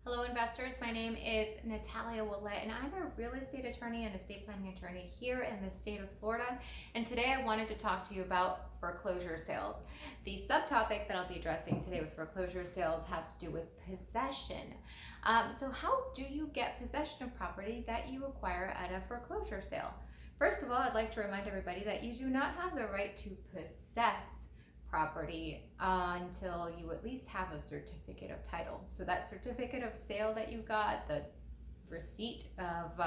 Hello investors, my name is Natalia Willett and I'm a real estate attorney and estate planning attorney here in the state of Florida. And today I wanted to talk to you about foreclosure sales. The subtopic that I'll be addressing today with foreclosure sales has to do with possession. So how do you get possession of property that you acquire at a foreclosure sale? First of all, I'd like to remind everybody that you do not have the right to possess property until you at least have a certificate of title. So that certificate of sale that you got, the receipt of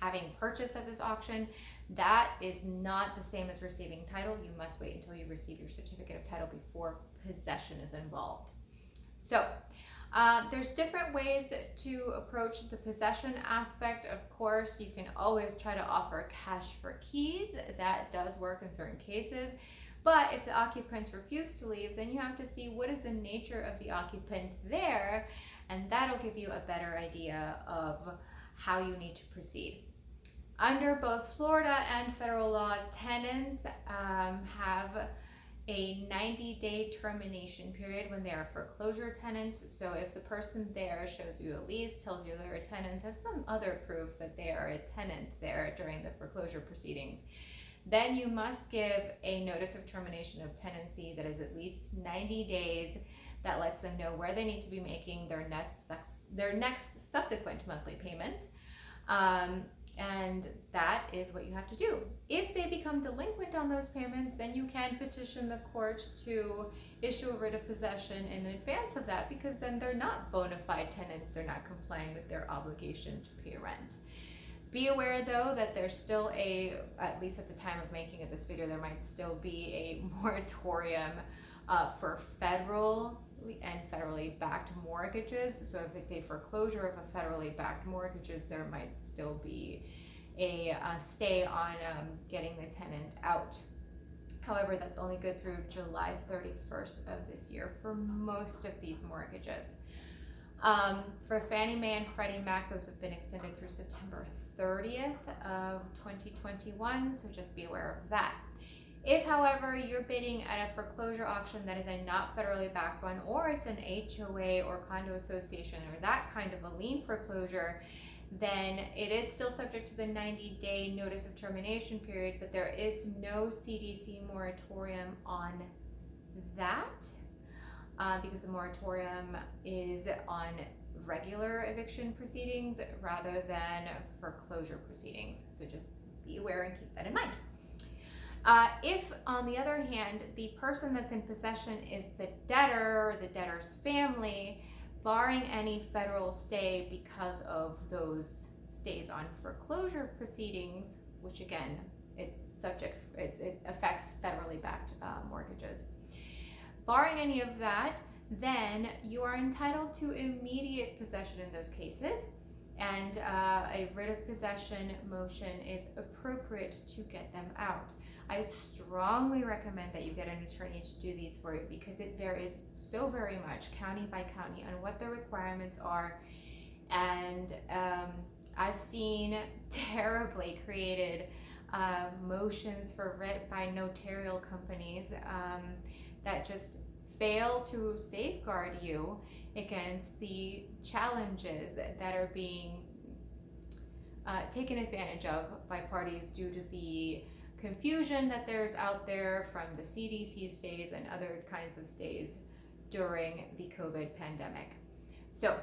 having purchased at this auction, that is not the same as receiving title. You must wait until you receive your certificate of title before possession is involved. So there's different ways to approach the possession aspect. Of course, you can always try to offer cash for keys. That does work in certain cases. But if the occupants refuse to leave, then you have to see what is the nature of the occupant there, and that'll give you a better idea of how you need to proceed. Under both Florida and federal law, tenants have a 90-day termination period when they are foreclosure tenants. So if the person there shows you a lease, tells you they're a tenant, has some other proof that they are a tenant there during the foreclosure proceedings, then you must give a notice of termination of tenancy that is at least 90 days. That lets them know where they need to be making their next subsequent monthly payments. And that is what you have to do. If they become delinquent on those payments, then you can petition the court to issue a writ of possession in advance of that, because then they're not bona fide tenants. They're not complying with their obligation to pay rent. Be aware though that there's still at least at the time of making of this video, there might still be a moratorium for federal and federally backed mortgages. So if it's a foreclosure of a federally backed mortgages, there might still be a stay on getting the tenant out. However, that's only good through July 31st of this year for most of these mortgages. For Fannie Mae and Freddie Mac, those have been extended through September 30th of 2021, so just be aware of that. If, however, you're bidding at a foreclosure auction that is a not federally backed one, or it's an HOA or condo association or that kind of a lien foreclosure, then it is still subject to the 90-day notice of termination period, but there is no CDC moratorium on that. Because the moratorium is on regular eviction proceedings rather than foreclosure proceedings. So just be aware and keep that in mind. If, on the other hand, the person that's in possession is the debtor or the debtor's family, barring any federal stay because of those stays on foreclosure proceedings, which again, it affects federally backed mortgages. Barring any of that, then you are entitled to immediate possession in those cases, and a writ of possession motion is appropriate to get them out. I strongly recommend that you get an attorney to do these for you, because it varies so very much county by county on what the requirements are. And I've seen terribly created motions for writ by notarial companies that just fail to safeguard you against the challenges that are being taken advantage of by parties due to the confusion that there's out there from the CDC stays and other kinds of stays during the COVID pandemic. So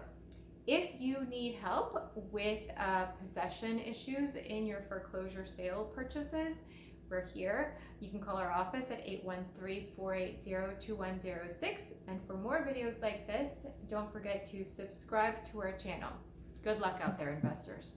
if you need help with possession issues in your foreclosure sale purchases, we're here. You can call our office at 813-480-2106. And for more videos like this, don't forget to subscribe to our channel. Good luck out there, investors.